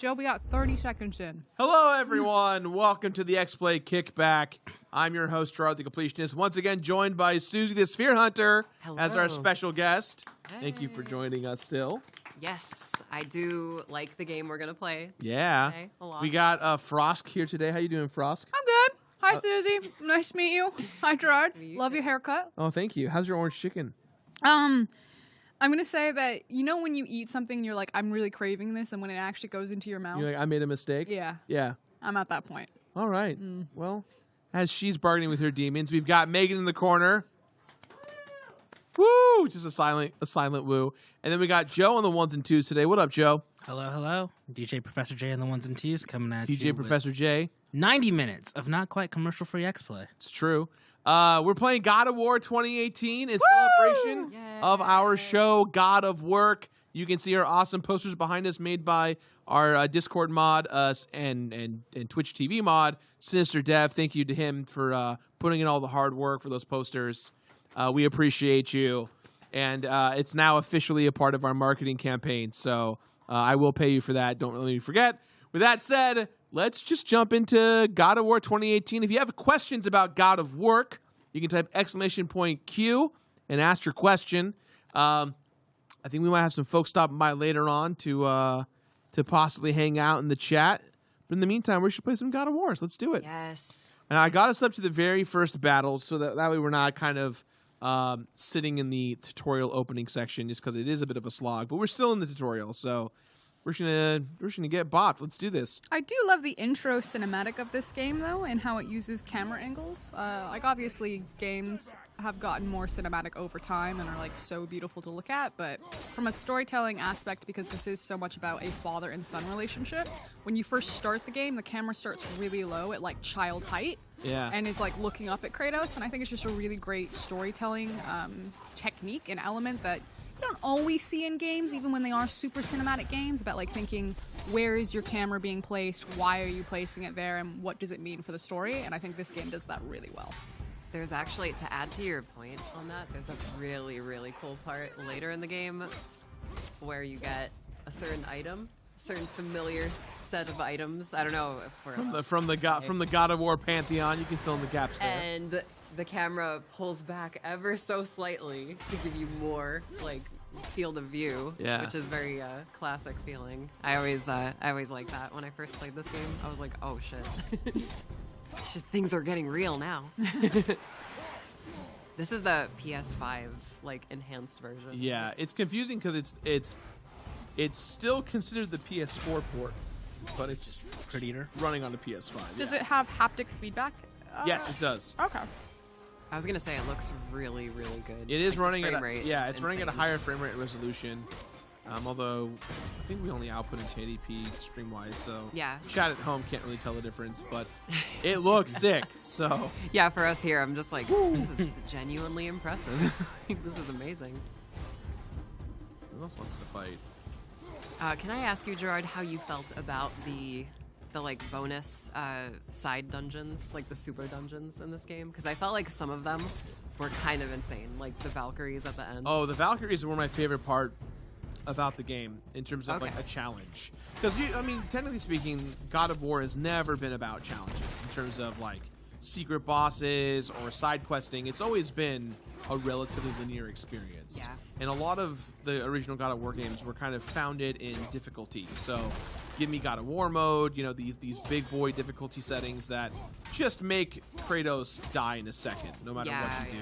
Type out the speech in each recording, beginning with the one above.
Joe, we got 30 seconds in. Hello, everyone. Welcome to the Xplay Kickback. I'm your host, Gerard the Completionist. Once again, joined by Susie the Sphere Hunter as our special guest. Hey. Thank you for joining us still. Yes, I do like the game we're going to play. Yeah. Okay, a lot. We got Frosk here today. How you doing, Frosk? I'm good. Hi, Susie. Nice to meet you. Hi, Gerard. meet you Love too. your haircut. Oh, thank you. How's your orange chicken? I'm going to say that, you know when you eat something and you're like, I'm really craving this, and when it actually goes into your mouth? You're like, I made a mistake? Yeah. Yeah. I'm at that point. All right. Well, as she's bargaining with her demons, we've got Megan in the corner. Woo! Just a silent woo. And then we got Joe on the ones and twos today. What up, Joe? Hello, hello. DJ Professor J on the ones and twos coming at you. DJ Professor J. 90 minutes of not quite commercial-free Xplay. It's true. We're playing God of War 2018 in celebration of our show, God of Work. You can see our awesome posters behind us made by our Discord mod and Twitch TV mod, Sinister Dev. Thank you to him for putting in all the hard work for those posters. We appreciate you. And it's now officially a part of our marketing campaign, so I will pay you for that. Don't let me forget. With that said, let's just jump into God of War 2018. If you have questions about God of Work, you can type !Q and ask your question. I think we might have some folks stopping by later on to possibly hang out in the chat. But in the meantime, we should play some God of Wars. Let's do it. Yes. And I got us up to the very first battle, so that way we're not kind of sitting in the tutorial opening section, just because it is a bit of a slog. But we're still in the tutorial, so we're gonna get bopped. Let's do this. I do love the intro cinematic of this game, though, and how it uses camera angles. Like, obviously, games have gotten more cinematic over time and are, like, so beautiful to look at, but from a storytelling aspect, because this is so much about a father and son relationship, when you first start the game, the camera starts really low at, like, child height. Yeah. And is, like, looking up at Kratos, and I think it's just a really great storytelling technique and element that you don't always see in games, even when they are super cinematic games, about, like, thinking, where is your camera being placed, why are you placing it there, and what does it mean for the story, and I think this game does that really well. There's actually, to add to your point on that, there's a really, really cool part later in the game where you get a certain item, certain familiar set of items. I don't know if we're From the God of War pantheon, you can fill in the gaps there. and the camera pulls back ever so slightly to give you more like field of view, which is very classic feeling. I always like that when I first played this game. I was like, oh shit, things are getting real now. This is the PS5 like enhanced version. Yeah, it's confusing because it's still considered the PS4 port, but it's Prettier. running on the PS5. Does yeah. it have haptic feedback? Yes, it does. Okay. I was gonna say it looks really, really good. It is Like, the running at frame rate it's is running at a insane. higher frame rate resolution. Although I think we only output in 1080p stream wise, so Yeah. chat at home can't really tell the difference, but it looks sick. So Yeah, for us here, I'm just like, this is genuinely impressive. This is amazing. who else wants to fight? Can I ask you, Gerard, how you felt about the like bonus side dungeons, like the super dungeons in this game? Because I felt like some of them were kind of insane, like the Valkyries at the end. Oh, the Valkyries were my favorite part about the game in terms of like a challenge. Because I mean, technically speaking, God of War has never been about challenges in terms of like secret bosses or side questing. It's always been a relatively linear experience. Yeah. And a lot of the original God of War games were kind of founded in difficulty. So give me God of War mode, you know, these big boy difficulty settings that just make Kratos die in a second, no matter what you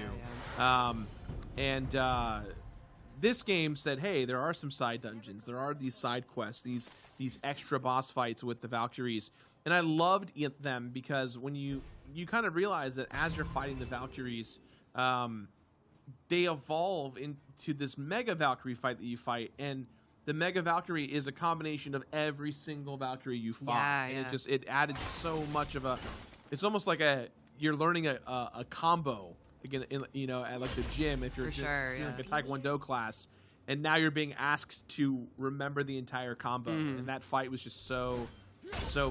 do. This game said, hey, there are some side dungeons. There are these side quests, these extra boss fights with the Valkyries. And I loved them because when you kind of realize that as you're fighting the Valkyries, they evolve into this Mega Valkyrie fight that you fight. And the Mega Valkyrie is a combination of every single Valkyrie you fought. Yeah, and it added so much of it's almost like you're learning a combo. Again, you know, at like the gym, if you're like a Taekwondo class, and now you're being asked to remember the entire combo, and that fight was just so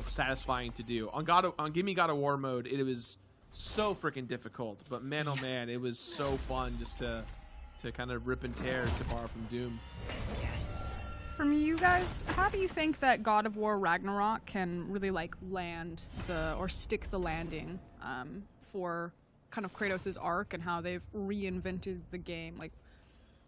satisfying to do. On Give Me God of War mode, it was so freaking difficult, but man, oh man, it was so fun just to kind of rip and tear, to borrow from Doom. Yes. From you guys, how do you think that God of War Ragnarok can really like land or stick the landing for kind of Kratos' arc and how they've reinvented the game? Like,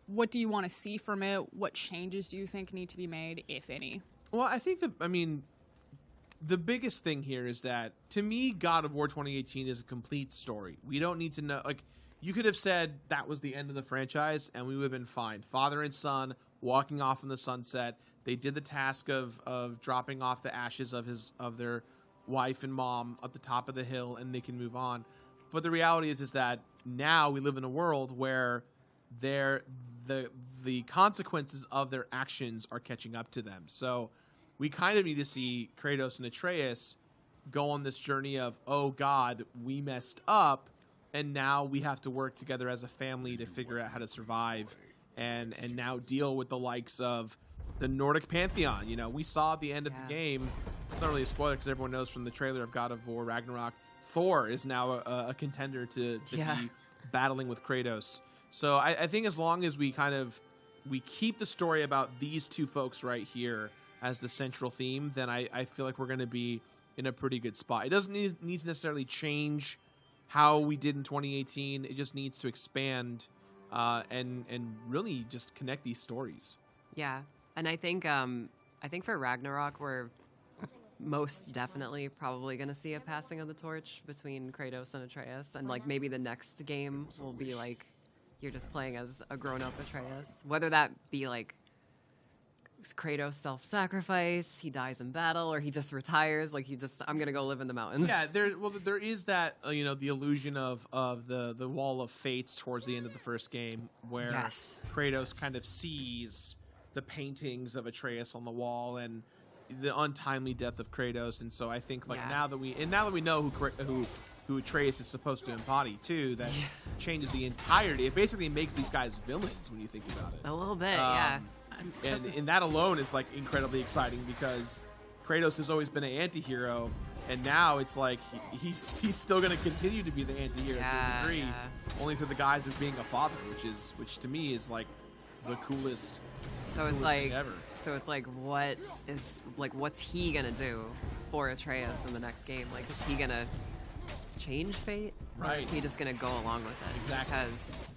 what do you want to see from it? What changes do you think need to be made, if any? Well, I think the biggest thing here is that, to me, God of War 2018 is a complete story. We don't need to know, like, you could have said that was the end of the franchise and we would have been fine. Father and son walking off in the sunset. They did the task of dropping off the ashes of their wife and mom at the top of the hill, and they can move on. But the reality is that now we live in a world where the consequences of their actions are catching up to them. So we kind of need to see Kratos and Atreus go on this journey of, oh God, we messed up, and now we have to work together as a family to figure out how to survive and now deal with the likes of the Nordic pantheon. You know, we saw at the end of the game, it's not really a spoiler because everyone knows from the trailer of God of War Ragnarok, Thor is now a contender to be battling with Kratos. So I think as long as we keep the story about these two folks right here as the central theme, then I feel like we're going to be in a pretty good spot. It doesn't need to necessarily change how we did in 2018. It just needs to expand and really just connect these stories. Yeah, and I think for Ragnarok, we're most definitely probably going to see a passing of the torch between Kratos and Atreus, and like maybe the next game will be like you're just playing as a grown-up Atreus, whether that be like Kratos self-sacrifice, he dies in battle, or he just retires, like I'm gonna go live in the mountains. Yeah, there is that the illusion of the wall of fates towards the end of the first game, where Kratos kind of sees the paintings of Atreus on the wall and the untimely death of Kratos, and so I think now that we know who Atreus is supposed to embody too, that changes the entirety. It basically makes these guys villains when you think about it. A little bit, yeah. And that alone is like incredibly exciting because Kratos has always been an anti-hero, and now it's like he's still going to continue to be the anti-hero to a degree, only through the guise of being a father, which to me is like the coolest. So it's like ever. So it's like what's he gonna do for Atreus in the next game? Like, is he gonna change fate? Right. Or is he just gonna go along with it? Exactly. Because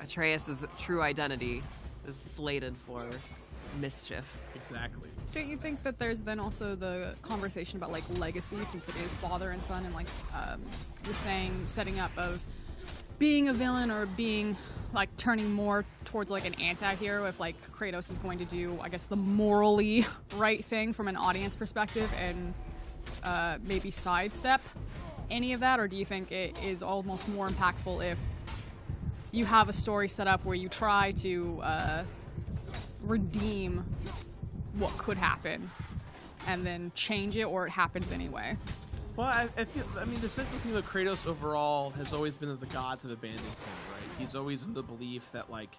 Atreus' true identity is slated for mischief. Exactly. So you think that there's then also the conversation about like legacy, since it is father and son, and like you're saying setting up of being a villain or being like turning more towards like an anti-hero, if like Kratos is going to do, I guess, the morally right thing from an audience perspective and maybe sidestep any of that? Or do you think it is almost more impactful if you have a story set up where you try to redeem what could happen and then change it, or it happens anyway? Well, I mean, the central theme of Kratos overall has always been that the gods have abandoned him, right? He's always in the belief that, like,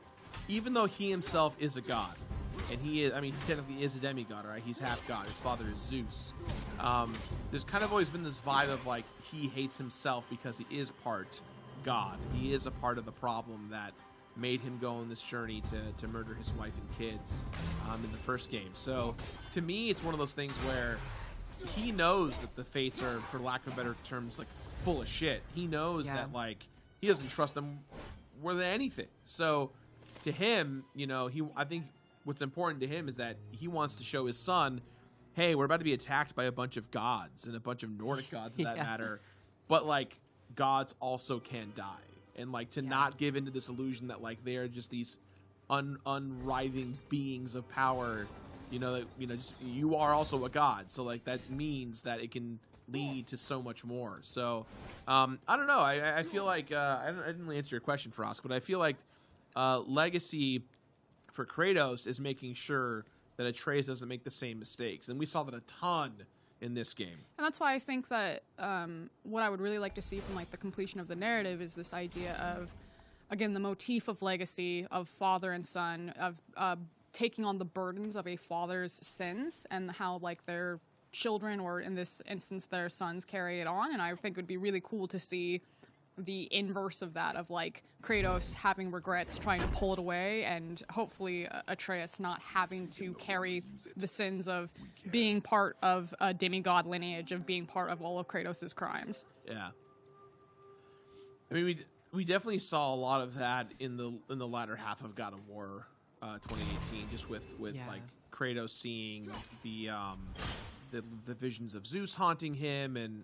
even though he himself is a god, and he technically is a demigod, right? He's half god. His father is Zeus. There's kind of always been this vibe of, like, he hates himself because he is part god. He is a part of the problem that made him go on this journey to murder his wife and kids in the first game. So, to me, it's one of those things where he knows that the fates are, for lack of better terms, like full of shit. He knows that like he doesn't trust them more than anything. So to him, I think what's important to him is that he wants to show his son, hey, we're about to be attacked by a bunch of gods and a bunch of Nordic gods for that matter. But like gods also can die. And like to not give into this illusion that like they are just these unwrithing beings of power. Just you are also a god, so like that means that it can lead to so much more. So I don't know. I feel like I didn't really answer your question, Frost, but I feel like legacy for Kratos is making sure that Atreus doesn't make the same mistakes, and we saw that a ton in this game. And that's why I think that what I would really like to see from like the completion of the narrative is this idea of, again, the motif of legacy, of father and son, of taking on the burdens of a father's sins and how like their children, or in this instance their sons, carry it on. And I think it would be really cool to see the inverse of that, of like Kratos having regrets, trying to pull it away, and hopefully Atreus not having to carry the sins of being part of a demigod lineage, of being part of all of Kratos' crimes. Yeah. I mean, we definitely saw a lot of that in the latter half of God of War 2018, just with like Kratos seeing the visions of Zeus haunting him, and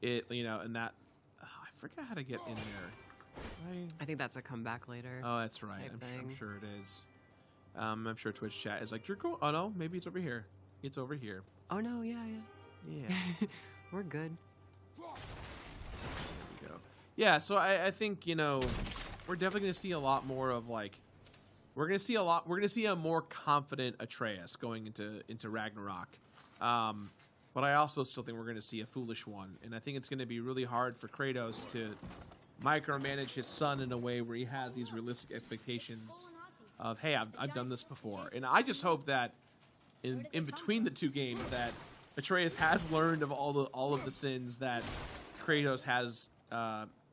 it, you know, and that I forget how to get in there. I think that's a comeback later. Oh, that's right. I'm sure it is. I'm sure Twitch chat is like, you're cool. Oh no, maybe it's over here. It's over here. Oh no, yeah. We're good. Yeah, so I think, you know, we're definitely going to see a lot more of, like, we're going to see a more confident Atreus going into Ragnarok. But I also still think we're going to see a foolish one. And I think it's going to be really hard for Kratos to micromanage his son in a way where he has these realistic expectations of, hey, I've done this before. And I just hope that in between the two games that Atreus has learned of all of the sins that Kratos has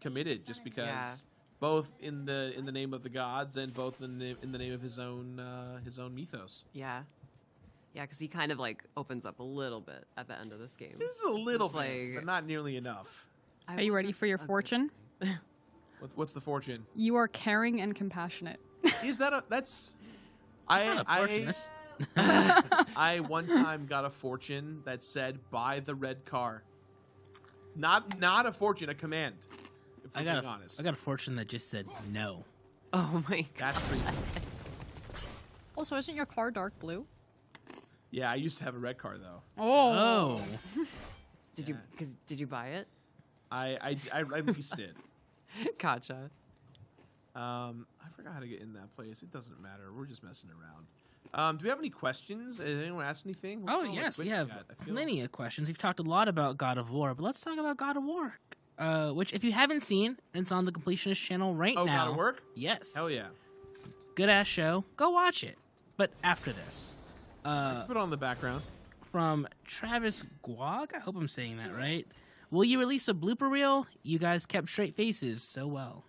committed, just because both in the name of the gods and both in the name of his own mythos. Yeah, because he kind of like opens up a little bit at the end of this game. Just a little bit, but not nearly enough. Are you ready for your fortune? What's the fortune? You are caring and compassionate. Is that I one time got a fortune that said buy the red car. Not a fortune, a command. If I being honest. I got a fortune that just said no. Oh my god. That's pretty cool. Also, isn't your car dark blue? Yeah, I used to have a red car though. Oh. Did you buy it? I leased it. Gotcha. I forgot how to get in that place. It doesn't matter. We're just messing around. Do we have any questions? Did anyone ask anything? Oh, yes, we have plenty of questions. We've talked a lot about God of War, but let's talk about God of War. Which, if you haven't seen, it's on the Completionist channel right now. Oh, God of War? Yes. Hell yeah. Good-ass show. Go watch it. But after this. Put it on the background. From Travis Guag, I hope I'm saying that right. Will you release a blooper reel? You guys kept straight faces so well.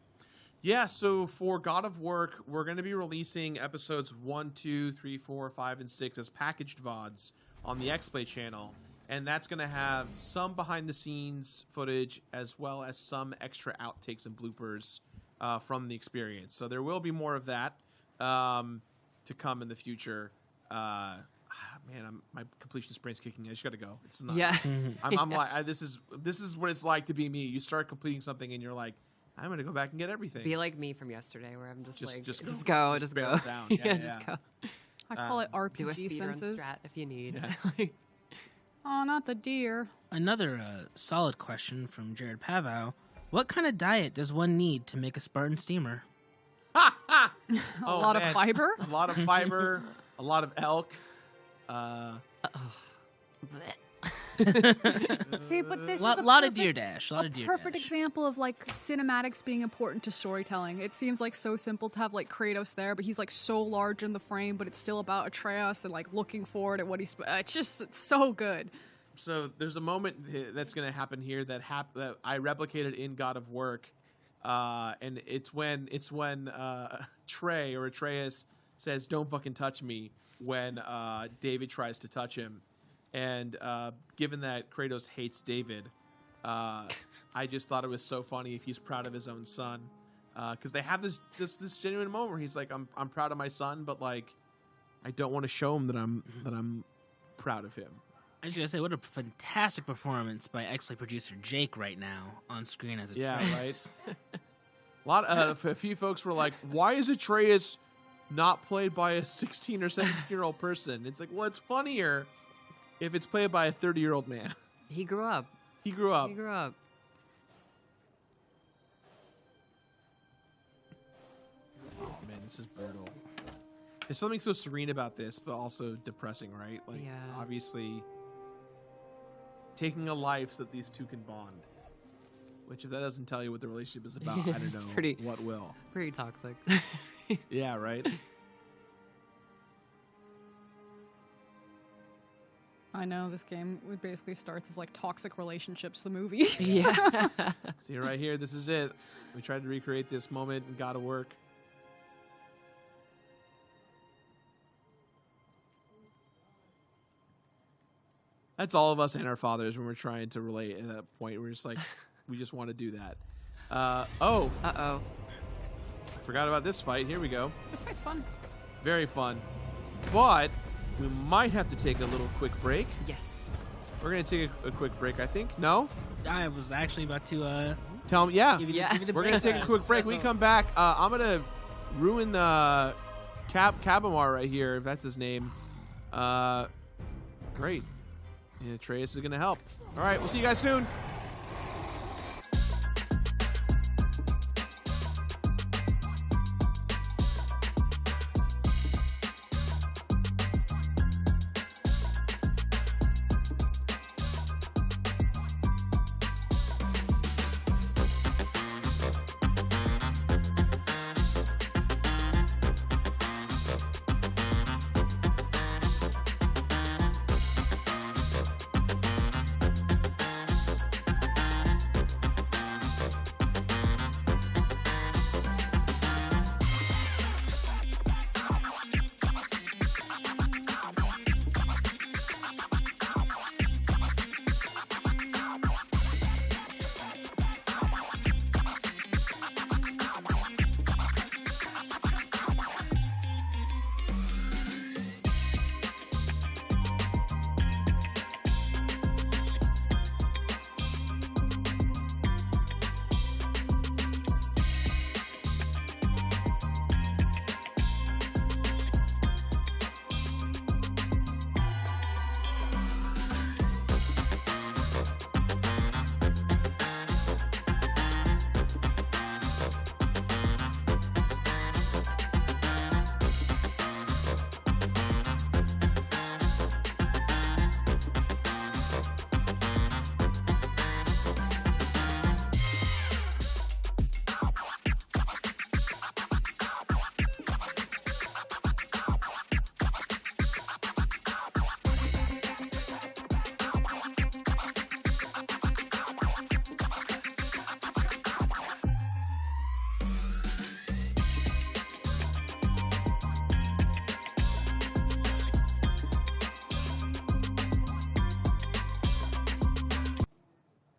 Yeah, so for God of War, we're going to be releasing episodes 1, 2, 3, 4, 5, and 6 as packaged VODs on the Xplay channel. And that's going to have some behind-the-scenes footage as well as some extra outtakes and bloopers from the experience. So there will be more of that to come in the future. Man, my completionist brain's kicking. I just got to go. It's not. Yeah. I'm like, this is what it's like to be me. You start completing something and you're like, I'm going to go back and get everything. Be like me from yesterday, where I'm just go. Just go. Just go. I call it RPG Do a speedrun senses. strat if you need. Yeah. Oh, not the deer. Another solid question from Jared Pavow. What kind of diet does one need to make a Spartan steamer? A lot of fiber? A lot of fiber, a lot of elk. See, but this is a lot of deer dash. A perfect example of like cinematics being important to storytelling. It seems like so simple to have like Kratos there, but he's like so large in the frame, but it's still about Atreus and like looking forward at what he's. It's so good. So there's a moment that's going to happen here that I replicated in God of War, and it's when Trey or Atreus says, "Don't fucking touch me," when David tries to touch him. And given that Kratos hates David, I just thought it was so funny if he's proud of his own son, because they have this genuine moment where he's like, "I'm proud of my son, but like, I don't want to show him that I'm proud of him." I was gonna say, what a fantastic performance by Xplay producer Jake right now on screen as Atreus. Yeah, right. A few folks were like, "Why is Atreus not played by a 16 or 17-year-old person?" It's like, well, it's funnier if it's played by a 30-year-old man. He grew up. He grew up. Oh, man, this is brutal. There's something so serene about this, but also depressing, right? Like, obviously, taking a life so that these two can bond. Which, if that doesn't tell you what the relationship is about, I don't know what will. Pretty toxic. Yeah, right? I know, this game basically starts as like Toxic Relationships, the movie. Yeah. See right here, this is it. We tried to recreate this moment and gotta work. That's all of us and our fathers when we're trying to relate at that point. We're just like, we just want to do that. Oh. Uh-oh. I forgot about this fight. Here we go. This fight's fun. Very fun. But we might have to take a little quick break. Yes. We're going to take a quick break, I think. No? I was actually about to Tell them, yeah. give you Yeah. the We're going to take a quick break. When we come back, I'm going to ruin the Cabamar right here, if that's his name. Great. And Atreus is going to help. All right, we'll see you guys soon.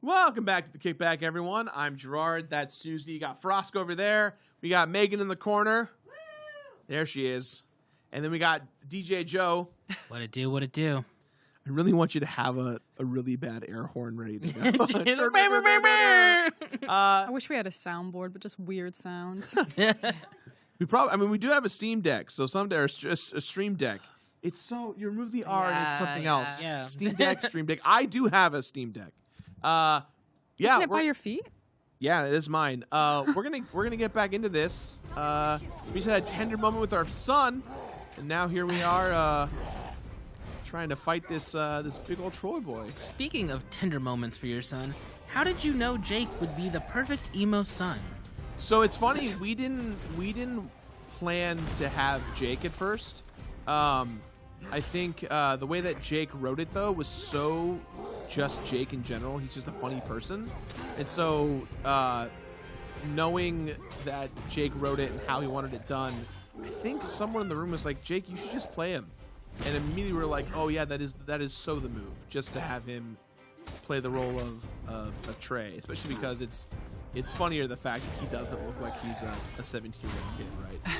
Welcome back to the Kickback, everyone. I'm Gerard. That's Susie. Got Frosk over there. We got Megan in the corner. Woo! There she is. And then we got DJ Joe. What it do? What it do? I really want you to have a really bad air horn ready to go. I wish we had a soundboard, but just weird sounds. We do have a Steam Deck, so someday, or just a Stream Deck. It's so, you remove the R and it's something else. Yeah. Steam Deck, Stream Deck. I do have a Steam Deck. Yeah, Isn't it by your feet? yeah, it is mine. We're gonna get back into this. We just had a tender moment with our son, and now here we are, trying to fight this this big old Troy boy. Speaking of tender moments for your son, how did you know Jake would be the perfect emo son? So it's funny, we didn't plan to have Jake at first. I think the way that Jake wrote it though was so just Jake in general. He's just a funny person, and so knowing that Jake wrote it and how he wanted it done, I think someone in the room was like, "Jake, you should just play him," and immediately we were like, "Oh yeah, that is so the move, just to have him play the role of Trey, especially because it's funnier the fact that he doesn't look like he's a 17-year-old kid, right?"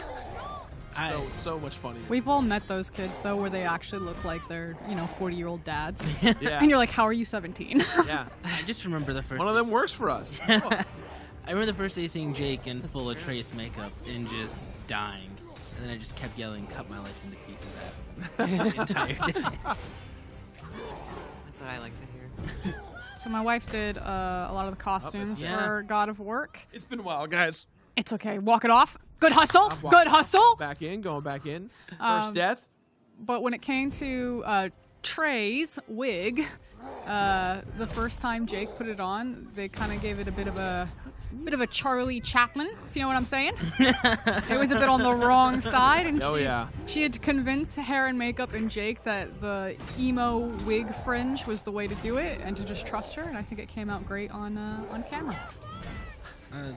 So much funnier. We've all met those kids, though, where they actually look like they're, 40-year-old dads. Yeah. And you're like, how are you 17? Yeah. I just remember the first. One of them works for us. I remember the first day seeing Jake in full of Trace makeup and just dying, and then I just kept yelling, "Cut my life into pieces!" at him the entire day. That's what I like to hear. So my wife did a lot of the costumes Yeah. for God of Work. It's been a while, guys. It's okay. Walk it off. Good hustle. Good hustle. Going back in. First death. But when it came to Trey's wig, the first time Jake put it on, they kind of gave it a bit of a Charlie Chaplin, if you know what I'm saying. It was a bit on the wrong side, and she had to convince hair and makeup and Jake that the emo wig fringe was the way to do it, and to just trust her. And I think it came out great on camera.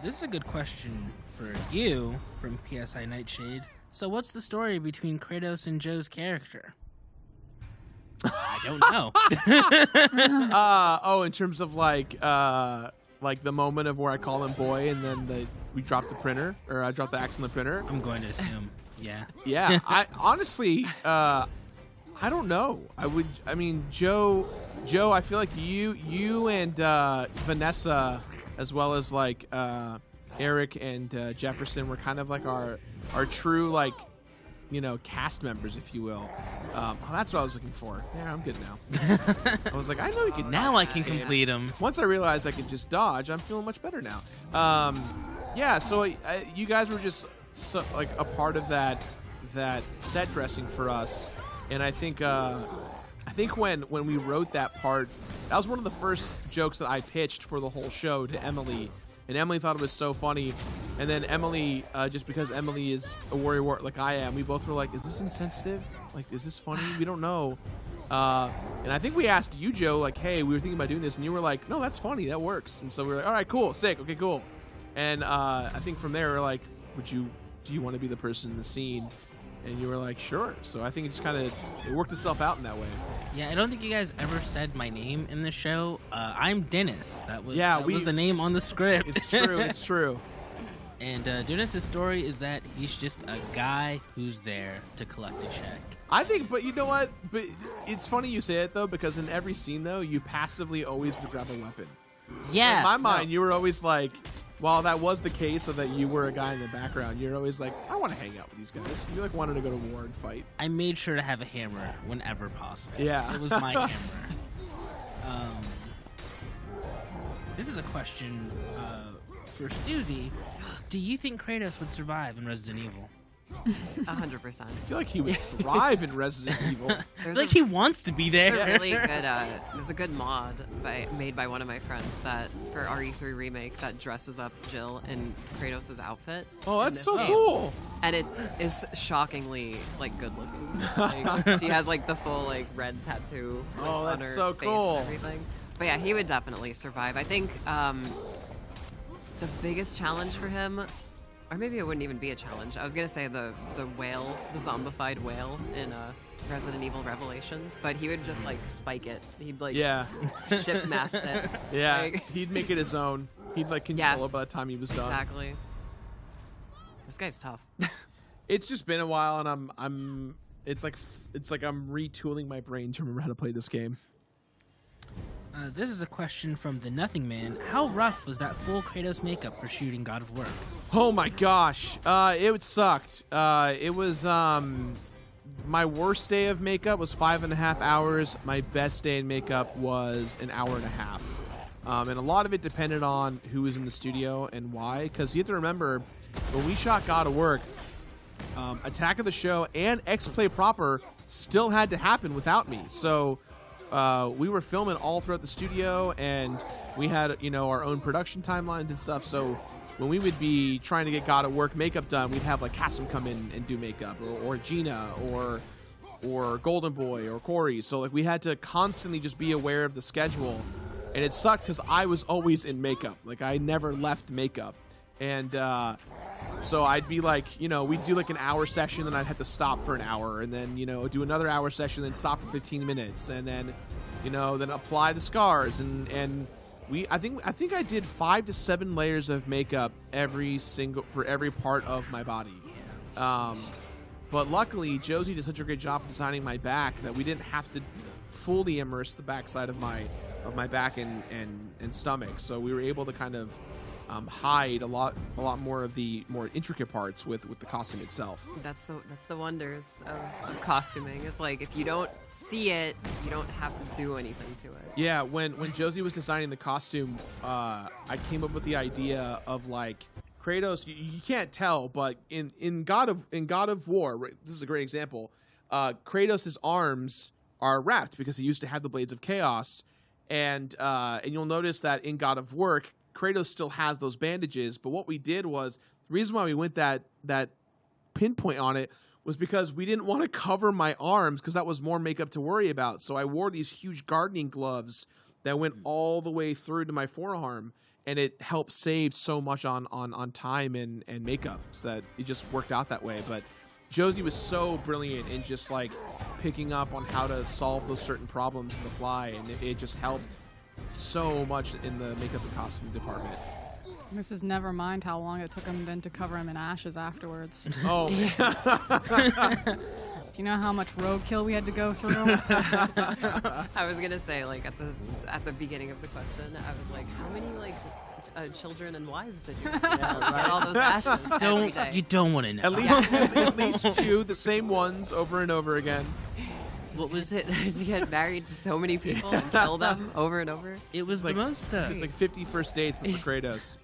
This is a good question for you from PSI Nightshade. So what's the story between Kratos and Joe's character? I don't know. In terms of like the moment of where I call him boy and then we drop the printer, or I drop the axe on the printer. I'm going to assume, yeah. Yeah, I honestly, I don't know. I mean, Joe, I feel like you and Vanessa, as well as like Eric and Jefferson, were kind of like our true, like, you know, cast members, if you will. That's what I was looking for. Yeah, I'm good now. I was like, I know you can. Now I can complete them. Once I realized I could just dodge, I'm feeling much better now. Yeah, so you guys were just like a part of that set dressing for us, and I think when we wrote that part, that was one of the first jokes that I pitched for the whole show to Emily. And Emily thought it was so funny. And then Emily, just because Emily is a warrior like I am, we both were like, is this insensitive? Like, is this funny? We don't know. And I think we asked you, Joe, like, hey, we were thinking about doing this. And you were like, no, that's funny. That works. And so we were like, all right, cool, sick. Okay, cool. And I think from there, we're like, do you want to be the person in the scene? And you were like, sure. So I think it just kind of worked itself out in that way. Yeah, I don't think you guys ever said my name in the show. I'm Dennis. That was the name on the script. It's true. It's true. And Dennis's story is that he's just a guy who's there to collect a check. I think, but you know what? But it's funny you say it, though, because in every scene, though, you passively always would grab a weapon. Yeah. In my mind, you were always like, while that was the case, so that you were a guy in the background, you're always like, I want to hang out with these guys. You like wanted to go to war and fight. I made sure to have a hammer whenever possible. Yeah. It was my hammer. This is a question for Susie. Do you think Kratos would survive in Resident Evil? 100%. I feel like he would thrive in Resident Evil. He wants to be there. There's a really good, there's a good mod made by one of my friends that for RE3 remake that dresses up Jill in Kratos' outfit. Oh, that's so cool. And it is shockingly like good looking. Like, she has like the full like red tattoo. Oh, on that's her so face cool. and everything. But yeah, he would definitely survive. I think the biggest challenge for him, or maybe it wouldn't even be a challenge. I was gonna say the whale, the zombified whale in Resident Evil Revelations, but he would just like spike it. He'd like ship mast it. Yeah, like, he'd make it his own. He'd like control it by the time he was done. Exactly. This guy's tough. It's just been a while, and it's like I'm retooling my brain to remember how to play this game. This is a question from the Nothing Man. How rough was that full Kratos makeup for shooting God of War? Oh my gosh, it sucked. It was my worst day of makeup was 5.5 hours. My best day in makeup was an hour and a half, and a lot of it depended on who was in the studio and why. Because you have to remember, when we shot God of War, Attack of the Show and Xplay proper still had to happen without me. So. We were filming all throughout the studio, and we had, our own production timelines and stuff. So when we would be trying to get God at Work makeup done, we'd have like Cassim come in and do makeup, or Gina, or Golden Boy, or Corey. So like we had to constantly just be aware of the schedule, and it sucked because I was always in makeup. Like I never left makeup, and so I'd be like, we'd do like an hour session, and I'd have to stop for an hour, and then, do another hour session, then stop for 15 minutes, and then, then apply the scars, and I think I did 5 to 7 layers of makeup for every part of my body. But luckily, Josie did such a great job designing my back that we didn't have to fully immerse the backside of my back and stomach, so we were able to kind of hide a lot more of the more intricate parts with the costume itself. That's the wonders of costuming. It's like if you don't see it, you don't have to do anything to it. Yeah, when Josie was designing the costume, I came up with the idea of like Kratos. You can't tell, but in God of War, right, this is a great example. Kratos' arms are wrapped because he used to have the Blades of Chaos. And you'll notice that in God of Work, Kratos still has those bandages. But what we did was, the reason why we went that pinpoint on it was because we didn't want to cover my arms because that was more makeup to worry about. So I wore these huge gardening gloves that went all the way through to my forearm, and it helped save so much on time and makeup, so that it just worked out that way. But Josie was so brilliant in just like picking up on how to solve those certain problems in the fly, and it just helped so much in the makeup and costume department. This is never mind how long it took him then to cover him in ashes afterwards. Oh, Do you know how much roadkill we had to go through? I was gonna say, like, at the beginning of the question, I was like, how many like children and wives did you get all those ashes every day? You don't want to know. at least two, the same ones over and over again. What was it to get married to so many people and kill them over and over? It was Like, the most. It was like 50 first dates, but for Kratos.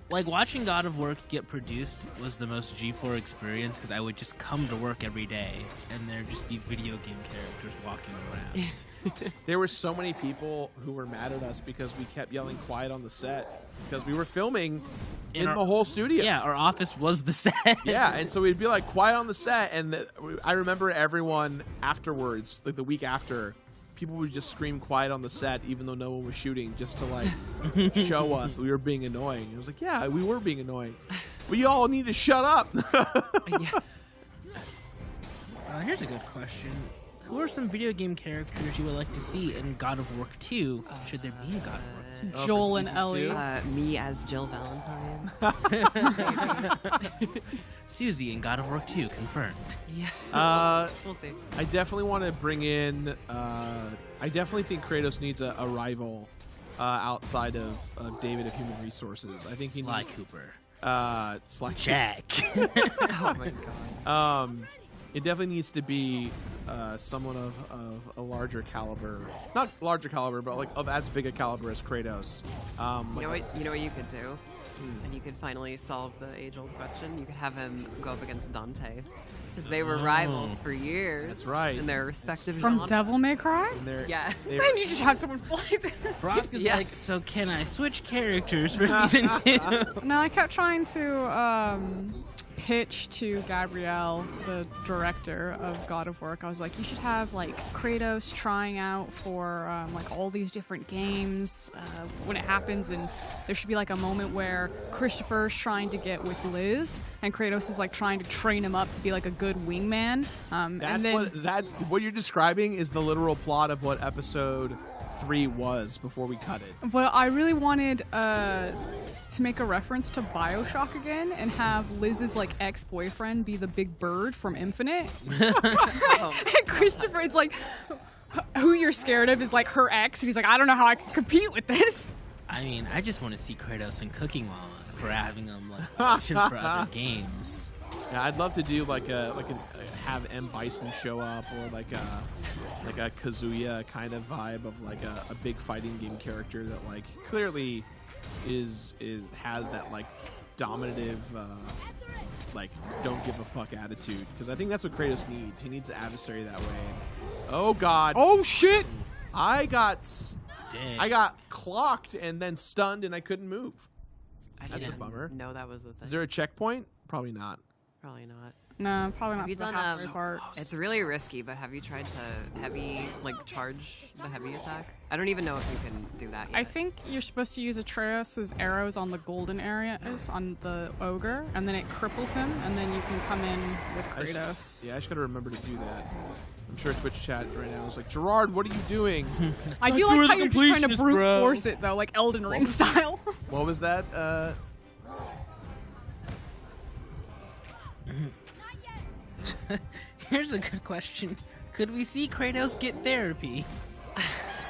Like, watching God of Work get produced was the most G4 experience, because I would just come to work every day and there'd just be video game characters walking around. There were so many people who were mad at us because we kept yelling quiet on the set because we were filming in the whole studio. Yeah, our office was the set. Yeah, and so we'd be like quiet on the set, and I remember everyone afterwards, like the week after, people would just scream quiet on the set even though no one was shooting, just to like show us we were being annoying. It was like, yeah, we were being annoying. We all need to shut up. Here's a good question. Who are some video game characters you would like to see in God of Work 2? Should there be a God of Work 2? Joel and season Ellie. 2? Me as Jill Valentine. Susie in God of Work 2, confirmed. Yeah. We'll see. I definitely want to bring in. I definitely think Kratos needs a rival outside of David of Human Resources. I think he Sly needs Cooper. Sly Jack. Oh my god. It definitely needs to be someone of a larger caliber, not larger caliber, but like of as big a caliber as Kratos. You know what you could do, and you could finally solve the age-old question. You could have him go up against Dante, because they were rivals for years. That's right. In their respective From genres. Devil May Cry? Yeah. Man, you just have someone fly there. Brock is Yeah. like, so can I switch characters for season 2? No, I kept trying to pitch to Gabrielle, the director of God of Work. I was like, you should have like Kratos trying out for like all these different games when it happens, and there should be like a moment where Christopher's trying to get with Liz, and Kratos is like trying to train him up to be like a good wingman. And then What you're describing is the literal plot of what episode 3 was before we cut it. Well, I really wanted to make a reference to BioShock again and have Liz's like ex-boyfriend be the big bird from Infinite. And Christopher is like, who you're scared of is like her ex, and he's like, I don't know how I can compete with this. I mean, I just want to see Kratos in Cooking Mama for having him like audition for other games. Yeah, I'd love to do like have M. Bison show up, or like a Kazuya kind of vibe of like a big fighting game character that like clearly has that like dominative like don't give a fuck attitude, because I think that's what Kratos needs. He needs an adversary that way. Oh god. Oh shit! I got Dang. clocked and then stunned and I couldn't move. I That's a didn't bummer. know that was the thing. Is there a checkpoint? Probably not. Probably not. No, probably not. Have you for the done halfway part. It's really risky, but have you tried to charge the heavy attack? I don't even know if you can do that yet. I think you're supposed to use Atreus' arrows on the golden areas on the ogre, and then it cripples him, and then you can come in with Kratos. Yeah, I just gotta remember to do that. I'm sure Twitch chat right now is like, Gerard, what are you doing? I do like how you're just trying to brute force it, though, like Elden Ring style. What was that? Here's a good question. Could we see Kratos get therapy?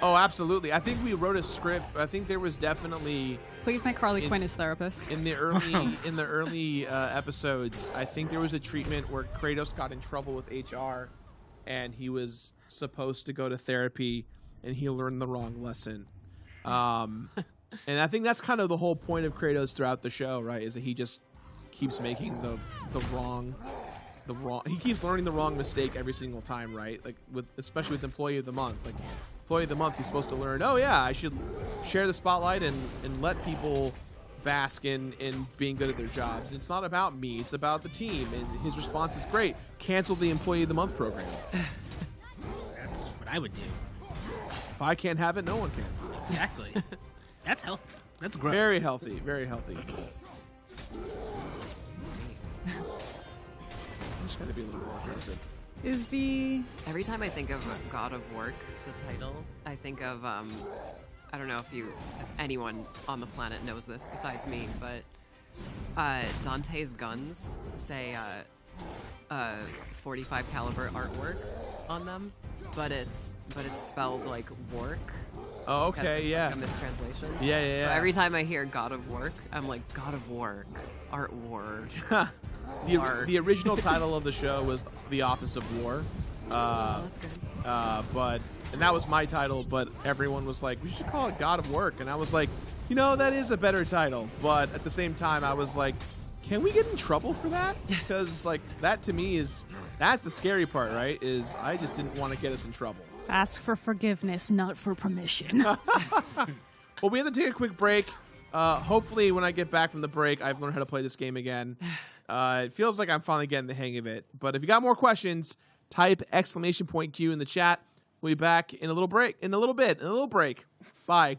Oh, absolutely. I think we wrote a script. I think there was definitely Please make Harley Quinn his therapist. in the early episodes. I think there was a treatment where Kratos got in trouble with HR, and he was supposed to go to therapy, and he learned the wrong lesson. And I think that's kind of the whole point of Kratos throughout the show, right? Is that he just keeps making the wrong he keeps learning the wrong mistake every single time, right? Like especially with Employee of the Month. Like Employee of the Month, he's supposed to learn, oh yeah, I should share the spotlight and let people bask in being good at their jobs. And it's not about me, it's about the team. And his response is great. Cancel the Employee of the Month program. That's what I would do. If I can't have it, no one can. Exactly. That's healthy. That's growth. Very healthy, very healthy. I'm just going to be a little more aggressive. Every time I think of God of Work, the title, I think of I don't know if anyone on the planet knows this besides me, but Dante's guns say 45 caliber artwork on them, but it's spelled like work. Oh, okay, yeah. Like a mistranslation. Yeah. So every time I hear God of Work, I'm like, God of Work, artwork. The original title of the show was The Office of War. That's good. And that was my title, but everyone was like, we should call it God of Work. And I was like, that is a better title. But at the same time, I was like, can we get in trouble for that? Because, like, that to me that's the scary part, right? Is I just didn't want to get us in trouble. Ask for forgiveness, not for permission. Well, we have to take a quick break. Hopefully, when I get back from the break, I've learned how to play this game again. It feels like I'm finally getting the hang of it. But if you got more questions, type !Q in the chat. We'll be back in a little break. Bye.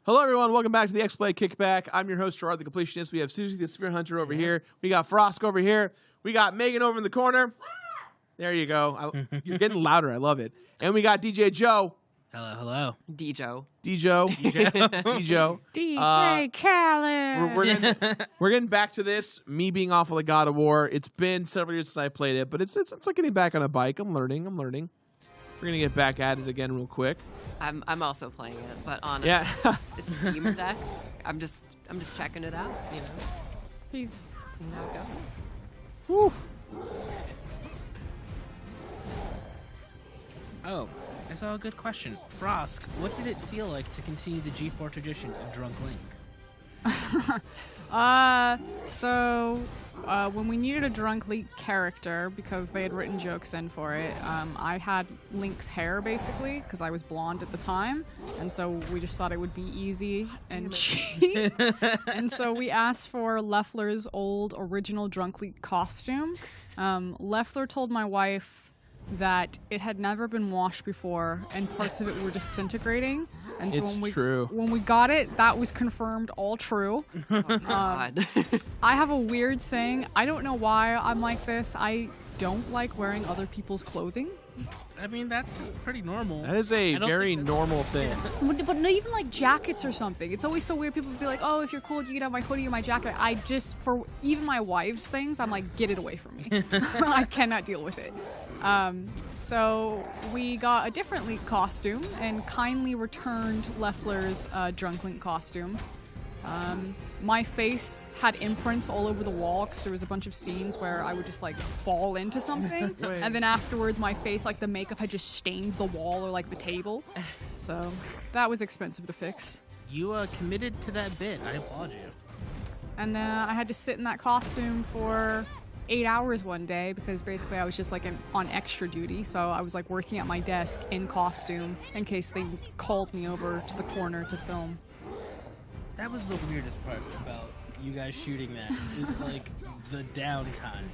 Hello, everyone. Welcome back to the Xplay Kickback. I'm your host, Gerard the Completionist. We have Susie the Sphere Hunter over here. We got Frosk over here. We got Megan over in the corner. There you go. You're getting louder. I love it. And we got DJ Joe. Hello. DJ DJ We're getting back to this. Me being off of the God of War. It's been several years since I played it, but it's like getting back on a bike. I'm learning. We're gonna get back at it again real quick. I'm also playing it, but on Yeah. a Steam deck. I'm just checking it out, He's seeing how it goes. Woo. Oh, I saw a good question. Frosk, what did it feel like to continue the G4 tradition of Drunk Link? When we needed a drunk Link character, because they had written jokes in for it, I had Link's hair, basically, because I was blonde at the time, and so we just thought it would be easy and cheap. And so we asked for Leffler's old original drunk Link costume. Leffler told my wife that it had never been washed before and parts of it were disintegrating. And so It's when true. when we got it, that was confirmed all true. God. I have a weird thing. I don't know why I'm like this. I don't like wearing other people's clothing. I mean, that's pretty normal. That is a I don't very think that's- normal thing. But not even like jackets or something. It's always so weird. People be like, "Oh, if you're cool, you can have my hoodie or my jacket." I just, for even my wife's things, I'm like, get it away from me. I cannot deal with it. So we got a different Link costume and kindly returned Leffler's drunk Link costume. My face had imprints all over the wall because there was a bunch of scenes where I would just like fall into something, and then afterwards my face, like the makeup had just stained the wall or like the table. So that was expensive to fix. You committed to that bit. I applaud you. And I had to sit in that costume for 8 hours one day because basically I was just like on extra duty. So I was like working at my desk in costume in case they called me over to the corner to film. That was the weirdest part about you guys shooting that. Is like the downtime.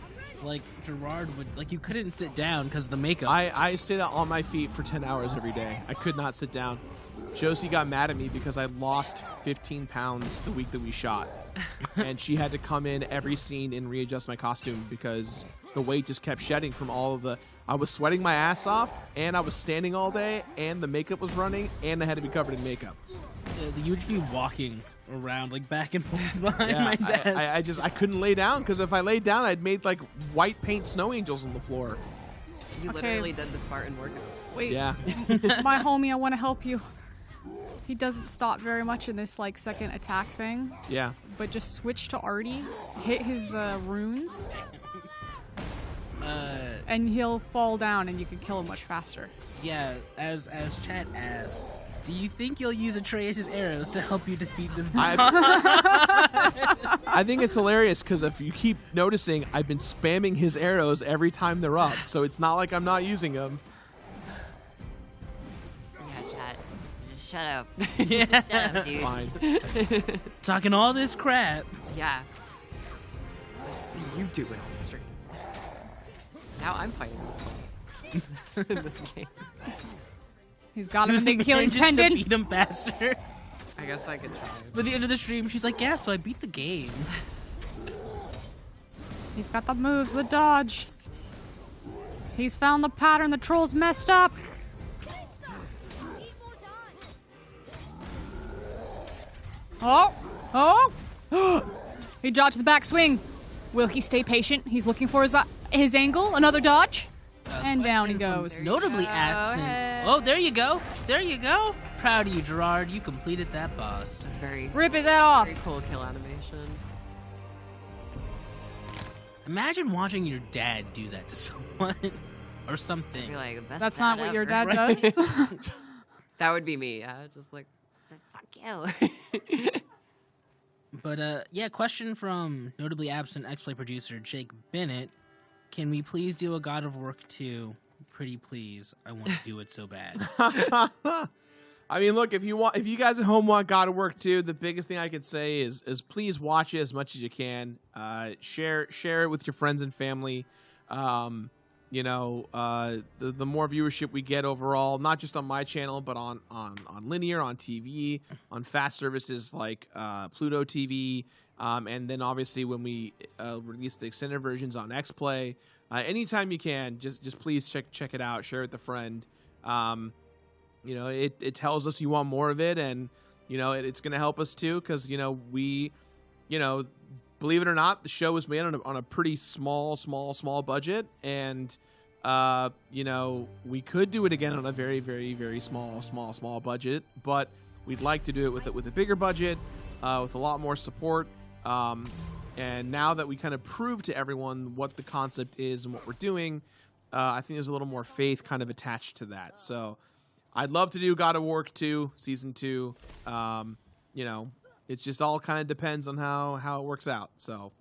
Like Gerard would, like you couldn't sit down because the makeup. I stayed out on my feet for 10 hours every day. I could not sit down. Josie got mad at me because I lost 15 pounds the week that we shot. And she had to come in every scene and readjust my costume because the weight just kept shedding from all of the... I was sweating my ass off, and I was standing all day, and the makeup was running, and I had to be covered in makeup. You would just be walking around like back and forth behind Yeah, my desk. I couldn't lay down because if I laid down, I'd made like white paint snow angels on the floor. You Okay. literally did the Spartan workout. Wait, Yeah. my homie, I want to help you. He doesn't stop very much in this like second attack thing, Yeah. but just switch to Artie, hit his runes, and he'll fall down and you can kill him much faster. Yeah, as chat asked, do you think you'll use Atreus' arrows to help you defeat this boss? I think it's hilarious because if you keep noticing, I've been spamming his arrows every time they're up, so it's not like I'm not using them. Yeah, chat. Just shut up. Yeah. Shut up, dude. Fine. Talking all this crap. Yeah. Let's see you do it on stream. Now I'm fighting this one. In this game. He's got him in the Using Achilles ninjas to tendon. beat him faster. I guess I could try. By the end of the stream, she's like, yeah, so I beat the game. He's got the moves, the dodge. He's found the pattern the trolls messed up. Oh! He dodged the backswing. Will he stay patient? He's looking for his angle. Another dodge. And down he goes. Notably go. absent. Hey. Oh, there you go. There you go. Proud of you, Gerard. You completed that boss. Very, Rip his head off. very cool kill animation. Imagine watching your dad do that to someone. Or something. Be like, best That's dad not what your ever. dad does. That would be me. Yeah, just like, fuck you. But, yeah, question from notably absent Xplay producer Jake Bennett. Can we please do a God of Work 2? Pretty please. I want to do it so bad. I mean, look, if you guys at home want God of Work 2, the biggest thing I could say is please watch it as much as you can. Share it with your friends and family. The more viewership we get overall, not just on my channel, but on linear, on TV, on fast services like Pluto TV, and then obviously when we release the extended versions on Xplay. Anytime you can, just please check it out. Share it with a friend. It tells us you want more of it, and it's going to help us too, because we, believe it or not, the show was made on a pretty small budget, and we could do it again on a very, very, very small budget, but we'd like to do it with a bigger budget, with a lot more support. And now that we kind of proved to everyone what the concept is and what we're doing, I think there's a little more faith kind of attached to that. So I'd love to do God of War 2, Season 2. It just all kind of depends on how it works out. So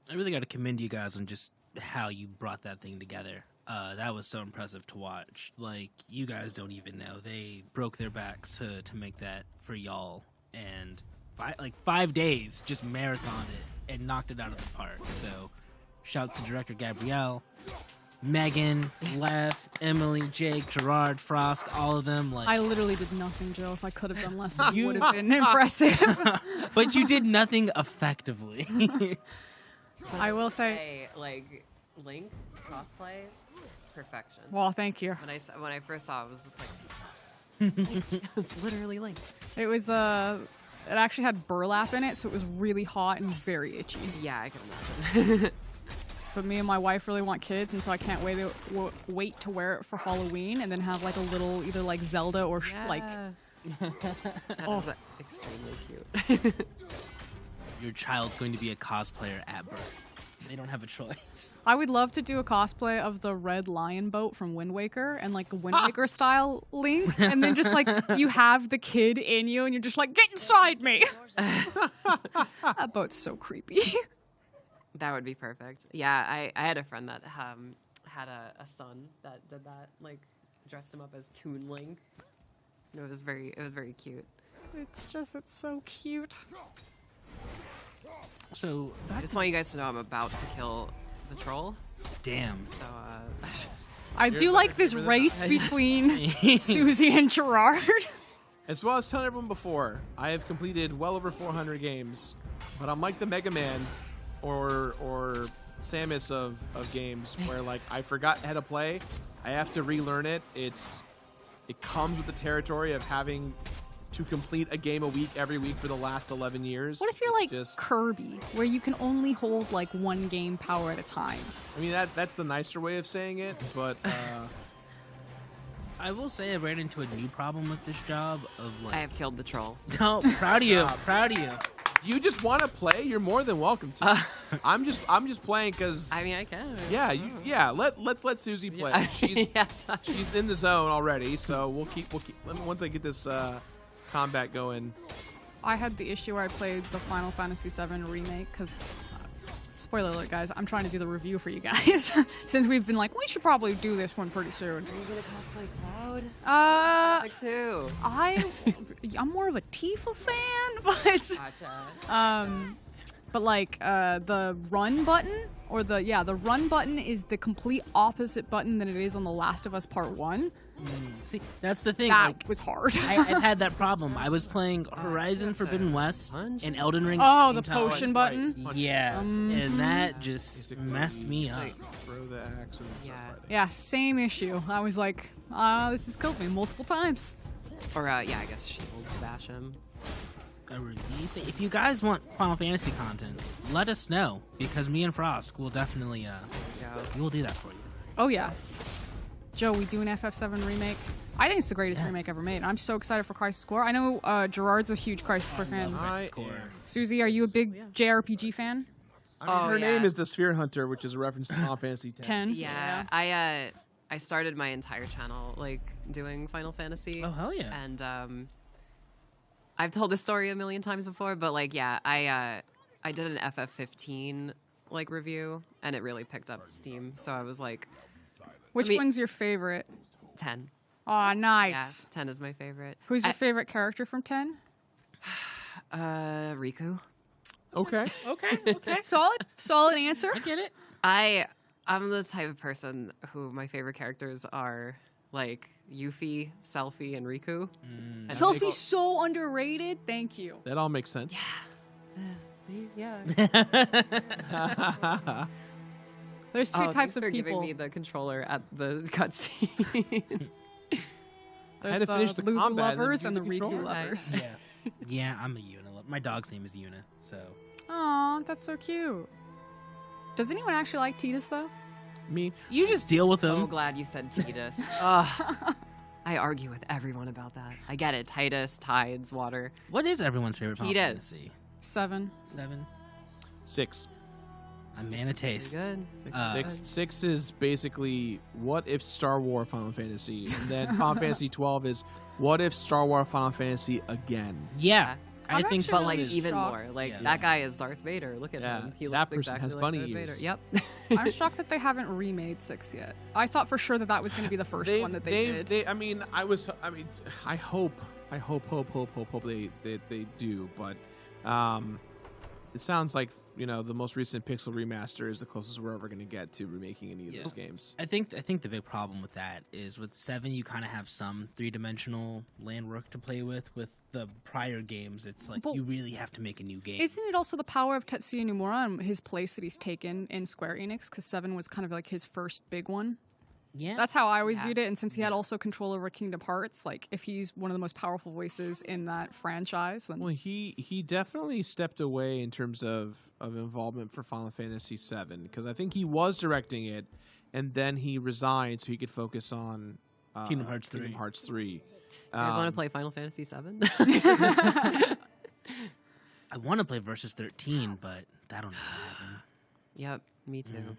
I really got to commend you guys on just how you brought that thing together. That was so impressive to watch. Like, you guys don't even know. They broke their backs to make that for y'all. And 5 days just marathoned it and knocked it out of the park. So shouts to director Gabrielle. Megan, Lef, Emily, Jake, Gerard, Frost, all of them. Like, I literally did nothing, Joe. If I could have done less, it would have been impressive. but you did nothing effectively. I will say, like Link cosplay, perfection. well, thank you. When I first saw it, I was just like, it's literally Link. It was it actually had burlap in it, so it was really hot and very itchy. Yeah, I can imagine. But me and my wife really want kids, and so I can't wait to wear it for Halloween, and then have like a little either like Zelda or like. That is extremely cute. Your child's going to be a cosplayer at birth. They don't have a choice. I would love to do a cosplay of the red lion boat from Wind Waker and like a Wind Waker style Link, and then just like you have the kid in you, and you're just like, get inside me. That boat's so creepy. That would be perfect. Yeah, I had a friend that had a son that did that, like dressed him up as Toon Link. It was very cute. It's so cute. So I just want you guys to know I'm about to kill the troll. damn. So I do like this race between Susie and Gerard. As well as telling everyone before, I have completed well over 400 games, but I'm like the Mega Man or Samus of games where like I forgot how to play. I have to relearn it. It comes with the territory of having to complete a game a week every week for the last 11 years. What if you're like just Kirby, where you can only hold like one game power at a time? I mean that's the nicer way of saying it, but I will say I ran into a new problem with this job of like. I have killed the troll. No, proud of you, proud of you. you just want to play, you're more than welcome to. I'm just playing because I mean, I can. yeah. Let's let Susie play. Yeah. She's Yes. she's in the zone already, so we'll keep once I get this combat going. I had the issue where I played the Final Fantasy VII remake because, spoiler alert, guys, I'm trying to do the review for you guys since we've been like, we should probably do this one pretty soon. Are you gonna cosplay Cloud? Like too. I'm more of a Tifa fan, but Gotcha. but like the run button or the run button is the complete opposite button than it is on The Last of Us Part 1. See, that's the thing. That like, was hard. I've had that problem. I was playing Horizon Forbidden West and Elden Ring. Oh, at the same time. potion button. Yeah, and that just messed me up. Throw the axe and start fighting. Yeah, same issue. I was like, this has killed me multiple times. Or I guess Shield to bash him. A release. If you guys want Final Fantasy content, let us know because me and Frost will definitely we will do that for you. Oh yeah. Joe, we do an FF7 remake. I think it's the greatest remake ever made. I'm so excited for Crisis Core. I know Gerard's a huge Crisis Core fan. I am. Susie, are you a big JRPG fan? I mean, her name is the Sphere Hunter, which is a reference to Final Fantasy X. 10. Yeah. I started my entire channel like doing Final Fantasy. Oh hell yeah! And I've told this story a million times before, but like I did an FF15 like review, and it really picked up steam. So I was like, Which one's your favorite? 10. Aw, Yeah, nice. 10 is my favorite. Who's your favorite character from 10? Riku. Okay. Okay. Solid answer. I get it. I'm the type of person who my favorite characters are like Yuffie, Selphie, and Riku. And Sophie's so underrated. Thank you. That all makes sense. See? Yeah. There's two types of for people. giving me the controller at the cutscene. There's had to finish the Lulu combat and then lovers give and the the Riku controller. lovers. Yeah, I'm a Yuna. My dog's name is Yuna, so. Aw, that's so cute. Does anyone actually like Tidus though? Me. You just deal with So them. glad you said Tidus. Ugh. I argue with everyone about that. I get it. Titus, tides, water. What is everyone's favorite Final Tidus. Fantasy? 7. 7. 6. A man of taste. Pretty good. Six is basically what if Star Wars Final Fantasy, and then Final Fantasy 12 is what if Star Wars Final Fantasy again. Yeah. I I'm think actually But really like even shocked. more. Like Yeah. that guy is Darth Vader. Look at Yeah, him. He that looks person exactly has like bunny Darth ears. Vader. Yep. I'm shocked that they haven't remade 6 yet. I thought for sure that was going to be the first one that they did. I mean, I hope they do, but it sounds like the most recent Pixel remaster is the closest we're ever going to get to remaking any of those games. I think the big problem with that is with 7, you kind of have some 3-dimensional land work to play with. With the prior games, it's like you really have to make a new game. Isn't it also the power of Tetsuya Nomura and his place that he's taken in Square Enix? Because 7 was kind of like his first big one. Yeah, that's how I always viewed it. And since he had also control over Kingdom Hearts, like if he's one of the most powerful voices in that franchise, then he definitely stepped away in terms of involvement for Final Fantasy VII, because I think he was directing it, and then he resigned so he could focus on Kingdom Hearts 3. Kingdom Hearts 3. You guys want to play Final Fantasy VII? I want to play Versus 13, but that'll never happen. Yep, me too.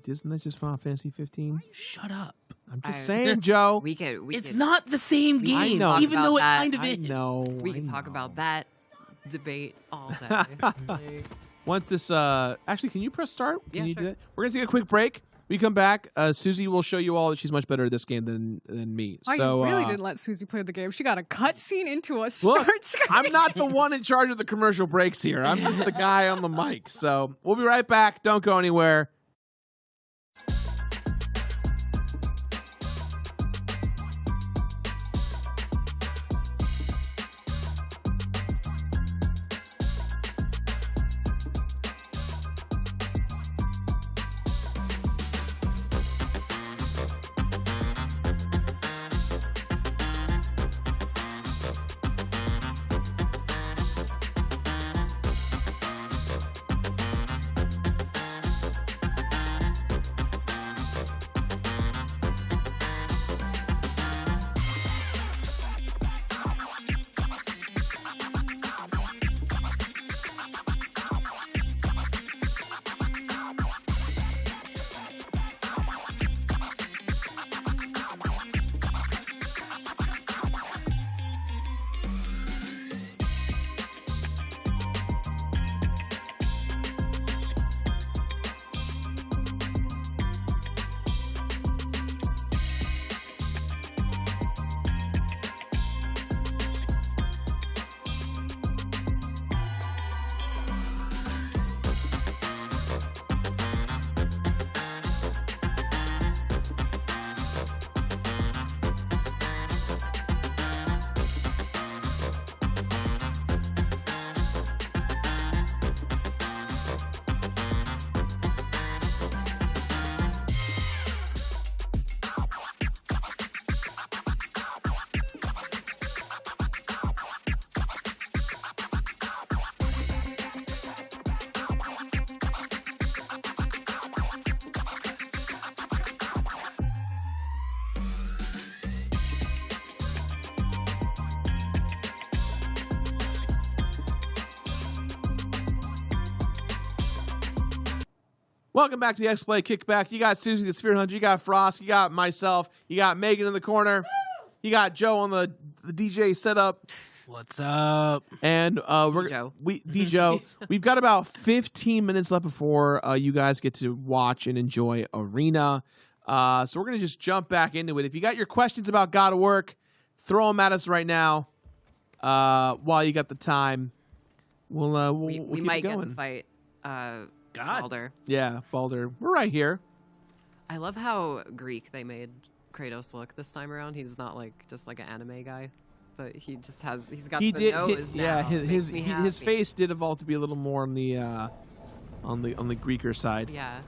Isn't that just Final Fantasy 15? Shut up. I'm just saying, Joe. It's not the same game, I know. even though it that. kind of I is. know. We can talk about that debate all day. Like, Once this, actually, can you press start? Can Yeah, you sure. do that? We're gonna take a quick break. We come back. Susie will show you all that she's much better at this game than me. I So really didn't let Susie play the game. She got a cutscene into a look, start screen. I'm not the one in charge of the commercial breaks here. I'm just the guy on the mic. So we'll be right back. Don't go anywhere. Welcome back to the Xplay Kickback. You got Susie the Sphere Hunter, you got Frost, you got myself, you got Megan in the corner, you got Joe on the DJ setup. What's up? And Joe. We've got about 15 minutes left before you guys get to watch and enjoy Arena. So we're gonna just jump back into it. If you got your questions about God of Work, throw them at us right now. While you got the time, we'll we keep might it going. get to fight Baldur. Yeah, Baldur. We're right here. I love how Greek they made Kratos look this time around. He's not like just like an anime guy, but he's got the nose now. Yeah, Makes me his happy. face did evolve to be a little more on the Greeker side. Yeah,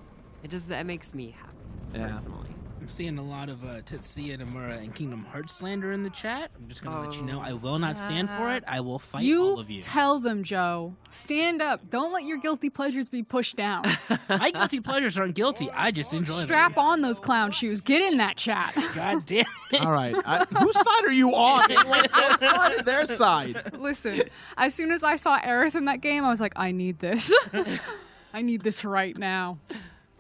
it makes me happy personally. I'm seeing a lot of Tetsuya Nomura and Kingdom Hearts slander in the chat. I'm just going to let you know I will not stand for it. I will fight all of you. Tell them, Joe. Stand up. Don't let your guilty pleasures be pushed down. My guilty pleasures aren't guilty. I just enjoy Strap them. on those clown shoes. Get in that chat. God damn it. All right. Whose side are you on? Our side or their side? Listen, as soon as I saw Aerith in that game, I was like, I need this. I need this right now.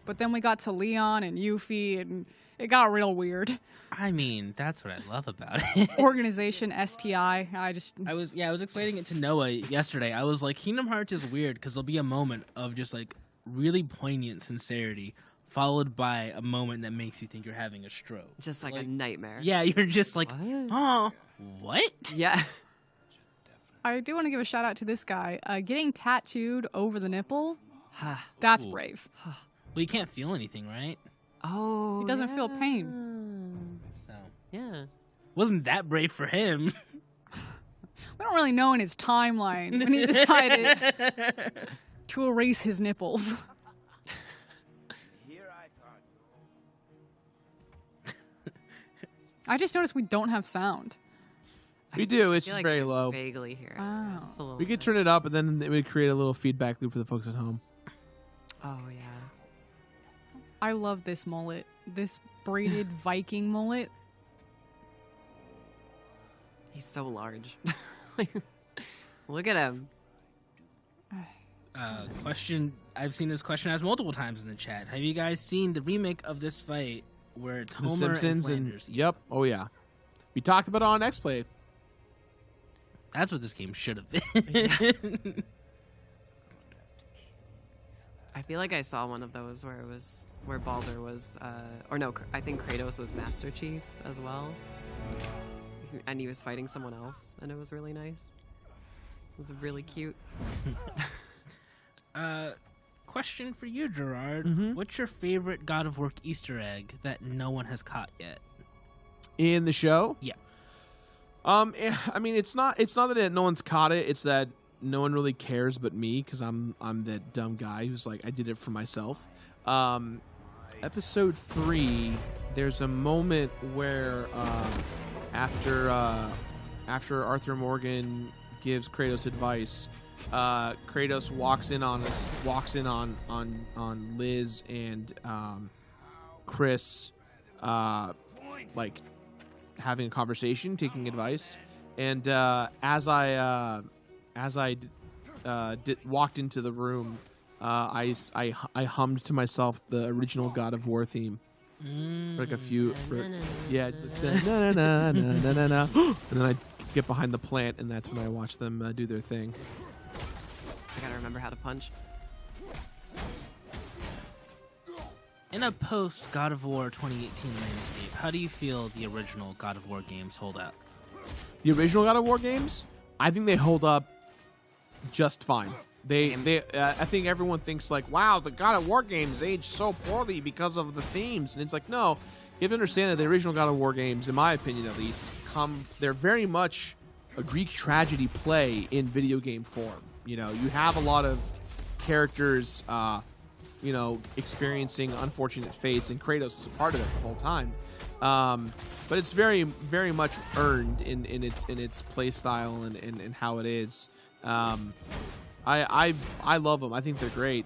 But then we got to Leon and Yuffie, and it got real weird. I mean, that's what I love about it. Organization STI. I was explaining it to Noah yesterday. I was like, Kingdom Hearts is weird because there'll be a moment of just like really poignant sincerity, followed by a moment that makes you think you're having a stroke. Just like a nightmare. Yeah, you're just like, What? oh, what? Yeah. I do want to give a shout out to this guy. Getting tattooed over the nipple, that's brave. Well, you can't feel anything, right? Oh, He doesn't feel pain. So Yeah. wasn't that brave for him. We don't really know in his timeline when he decided to erase his nipples. I just noticed we don't have sound. We do. It's I feel just like very I low. vaguely hear it. Oh. Just a little We could bit. turn it up, and then it would create a little feedback loop for the folks at home. Oh yeah. I love this mullet. This braided Viking mullet. He's so large. Look at him. Question. I've seen this question asked multiple times in the chat. Have you guys seen the remake of this fight where it's The Homer Simpsons and Flanders? yep. Oh yeah. We talked about it on Xplay. That's what this game should have been. I feel like I saw one of those where Baldur was, or no, I think Kratos was Master Chief as well, and he was fighting someone else, and it was really nice. It was really cute. Question for you, Gerard. Mhm. What's your favorite God of War Easter egg that no one has caught yet? In the show? Yeah. I mean, it's not that no one's caught it. It's that no one really cares but me, because I'm that dumb guy who's like, I did it for myself. Episode 3, there's a moment where after Arthur Morgan gives Kratos advice, Kratos walks in on Liz and Chris, like having a conversation, taking advice, and as I walked into the room, I hummed to myself the original God of War theme, for like a few, yeah, it's like, na na na na na na, and then I get behind the plant, and that's when I watch them do their thing. I gotta remember how to punch. In a post God of War 2018 landscape, how do you feel the original God of War games hold up? The original God of War games, I think they hold up just fine. I think everyone thinks like, wow, the God of War games aged so poorly because of the themes, and it's like, no, you have to understand that the original God of War games, in my opinion at least, they're very much a Greek tragedy play in video game form. You know, you have a lot of characters, experiencing unfortunate fates, and Kratos is a part of it the whole time. But it's very, very much earned in its play style and how it is. I love them. I think they're great.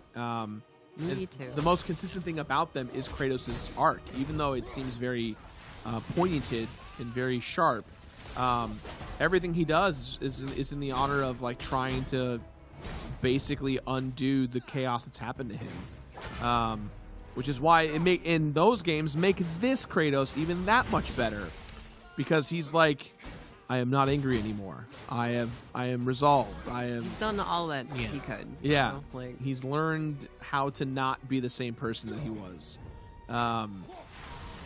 Me too. The most consistent thing about them is Kratos' arc, even though it seems very pointed and very sharp. Everything he does is in the honor of like trying to basically undo the chaos that's happened to him, which is why in those games make this Kratos even that much better, because he's like, I am not angry anymore. I am resolved. He's done all that he could. Yeah, You know? Like, he's learned how to not be the same person that he was. And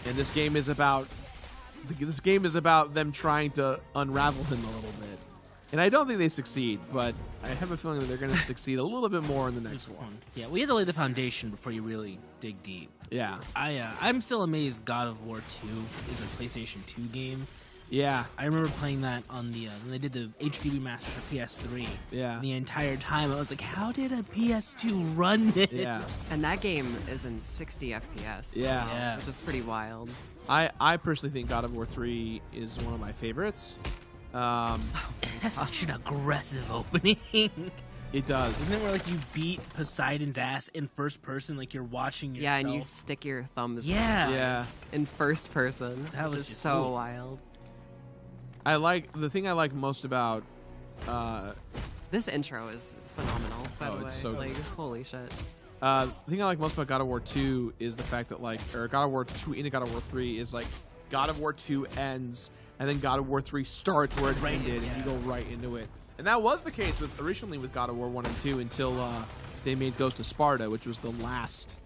this game is about them trying to unravel him a little bit. And I don't think they succeed, but I have a feeling that they're going to succeed a little bit more in the next one. Yeah, we had to lay the foundation before you really dig deep. Yeah. I'm still amazed God of War 2 is a PlayStation 2 game. Yeah. I remember playing that on the when they did the HD remaster for PS3. Yeah. And the entire time I was like, how did a PS2 run this? Yeah. and that game is in 60 FPS. Yeah. Yeah. Which is pretty wild. I personally think God of War 3 is one of my favorites. That's such an aggressive opening. It does. Isn't it where like you beat Poseidon's ass in first person, like you're watching yourself? Yeah, and you stick your thumbs Yeah. Yeah. in first person. That was which is just so cool. wild. The thing I like most about This intro is phenomenal, by the way. it's so good. Like, holy shit. the thing I like most about God of War 2 is the fact that God of War 2 into God of War 3 is like God of War 2 ends and then God of War 3 starts where it ended, and you go right into it. And that was the case originally with God of War 1 and 2 until they made Ghost of Sparta, which was the last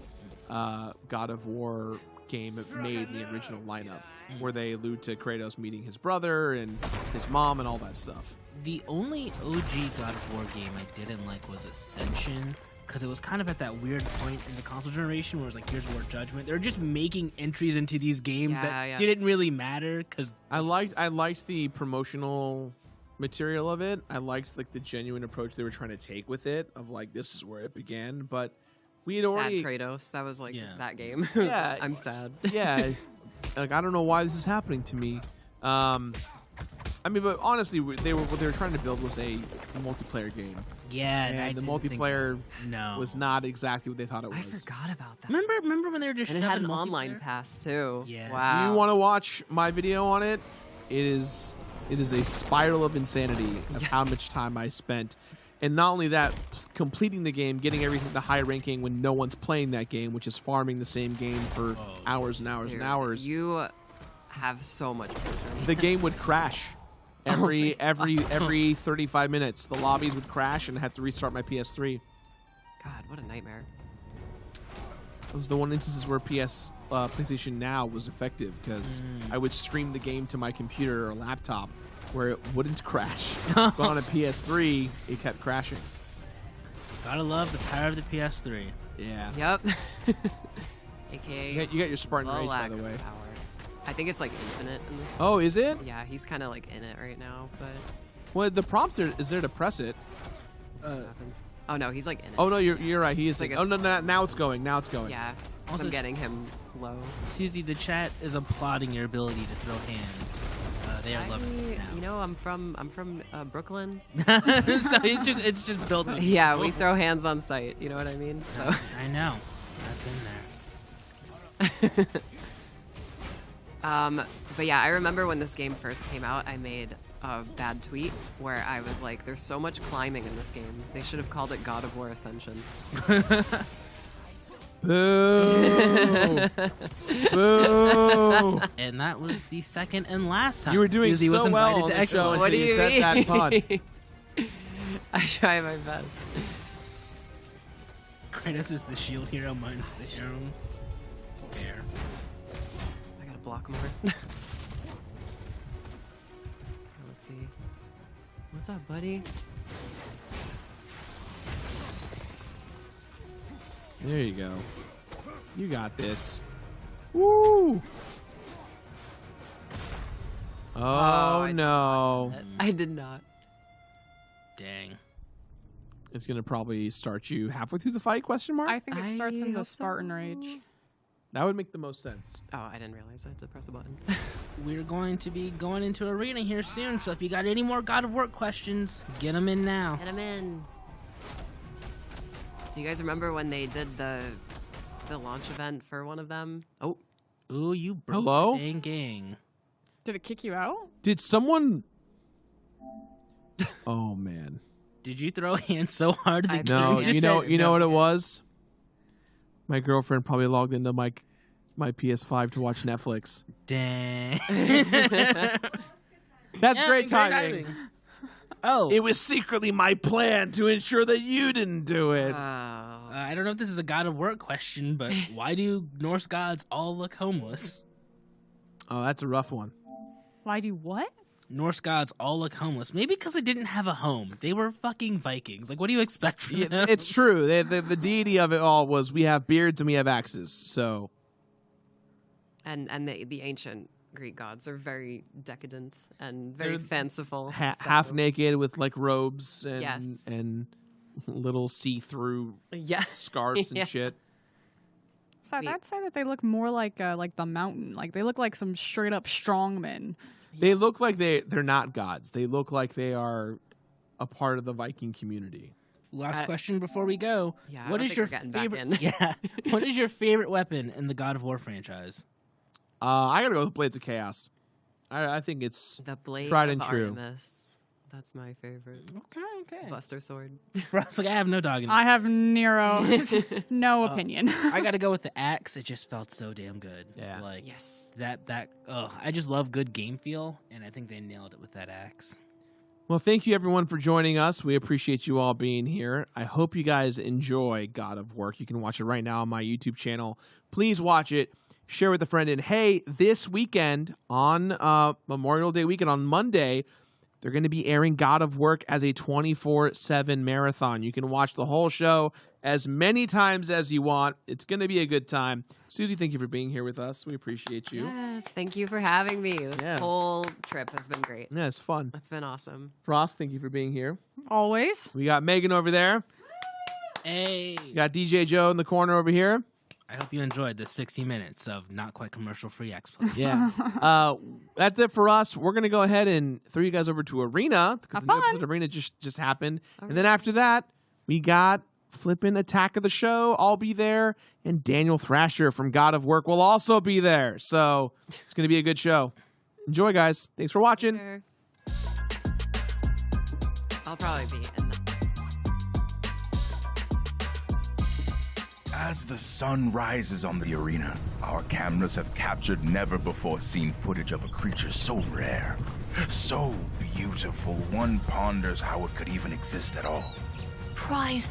God of War game made in the original lineup, where they allude to Kratos meeting his brother and his mom and all that stuff. The only OG God of War game I didn't like was Ascension, because it was kind of at that weird point in the console generation where it was like, here's War Judgment. They're just making entries into these games that didn't really matter. Because I liked the promotional material of it. I liked like the genuine approach they were trying to take with it, of like, this is where it began. But we had already Kratos. That was like that game. Yeah, I'm sad. Yeah, like I don't know why this is happening to me. I mean, but honestly, what they were trying to build was a multiplayer game. Yeah, and the multiplayer was not exactly what they thought it was. I forgot about that. Remember when they were just and it had an online pass too. Yeah. Wow. If you want to watch my video on it, it is a spiral of insanity of how much time I spent. And not only that, completing the game, getting everything to high ranking when no one's playing that game, which is farming the same game for hours and hours and hours. You have so much vision. The game would crash every 35 minutes. The lobbies would crash and I had to restart my PS3. God, what a nightmare. It was the one instances where PlayStation Now was effective, because I would stream the game to my computer or laptop where it wouldn't crash. But on a PS3, it kept crashing. Gotta love the power of the PS3. Yeah. Yep. AKA you got your Spartan Rage, by the way. Power. I think it's like infinite in this one. Oh, is it? Yeah, he's kind of like in it right now, but... Well, the prompt is there to press it. What happens. Oh no, he's like in it. Oh no, you're right. He is like oh no, now it's going. Now it's going. Yeah. Also, I'm getting him low. Susie, the chat is applauding your ability to throw hands. They are loving it now. You know, I'm from Brooklyn. So it's just built in. Yeah, we throw hands on sight. You know what I mean? So. I know. I've been there. But yeah, I remember when this game first came out, I made a bad tweet where I was like, "There's so much climbing in this game. They should have called it God of War Ascension." Boo! Boo! And that was the second and last time You were doing Susie was so well invited on to the show Xplay. until you said that pun. I try my best. Kratos is the shield hero minus the hero. Fair. I gotta block more. Let's see. What's up, buddy? There you go. You got this. Woo! Oh no. I did not. Dang. It's gonna probably start you halfway through the fight? Question mark. I think it starts in the hope so. Spartan Rage. That would make the most sense. Oh, I didn't realize I had to press a button. We're going to be going into Arena here soon, so if you got any more God of War questions, get them in now. Get him in. Do you guys remember when they did the launch event for one of them? Oh. Ooh, you broke Hello? the dang gang. Did it kick you out? Did someone? Oh man. Did you throw hands so hard that No, you just you said, know what it was? My girlfriend probably logged into my PS5 to watch Netflix. Dang. That's Yeah, great timing. Oh. It was secretly my plan to ensure that you didn't do it. I don't know if this is a God of War question, but why do Norse gods all look homeless? Oh, that's a rough one. Why do what? Norse gods all look homeless. Maybe because they didn't have a home. They were fucking Vikings. Like, what do you expect from them? It's true. The deity of it all was we have beards and we have axes. So, and the ancient Greek gods are very decadent and very fanciful. half naked with like robes and Yes. and little see-through scarves and shit. So I'd say that they look more like the mountain. Like they look like some straight up strongmen. They look like they're not gods. They look like they are a part of the Viking community. Last question before we go. Yeah, What I is don't your think we're getting favorite? back in. Yeah. What is your favorite weapon in the God of War franchise? I gotta go with Blades of Chaos. I think it's The blade tried of and true. Artemis. That's my favorite. Okay. Buster sword. Like, I have no dog in it. I have no opinion. I got to go with the axe. It just felt so damn good. Yeah. Like Yes. I just love good game feel, and I think they nailed it with that axe. Well, thank you everyone for joining us. We appreciate you all being here. I hope you guys enjoy God of War. You can watch it right now on my YouTube channel. Please watch it. Share with a friend. And hey, this weekend on Memorial Day weekend on Monday, they're going to be airing God of Work as a 24/7 marathon. You can watch the whole show as many times as you want. It's going to be a good time. Susie, thank you for being here with us. We appreciate you. Yes, thank you for having me. This whole trip has been great. Yeah, it's fun. It's been awesome. Frost, thank you for being here. Always. We got Megan over there. Hey. We got DJ Joe in the corner over here. I hope you enjoyed the 60 minutes of not quite commercial-free Xplay. Yeah. That's it for us. We're going to go ahead and throw you guys over to Arena. Have The fun. new episode of Arena just happened. And then after that, we got flipping Attack of the Show. I'll be there. And Daniel Thrasher from God of Work will also be there. So it's going to be a good show. Enjoy, guys. Thanks for watching. Sure. I'll probably be in the... As the sun rises on the arena, our cameras have captured never-before-seen footage of a creature so rare, so beautiful, one ponders how it could even exist at all. Prized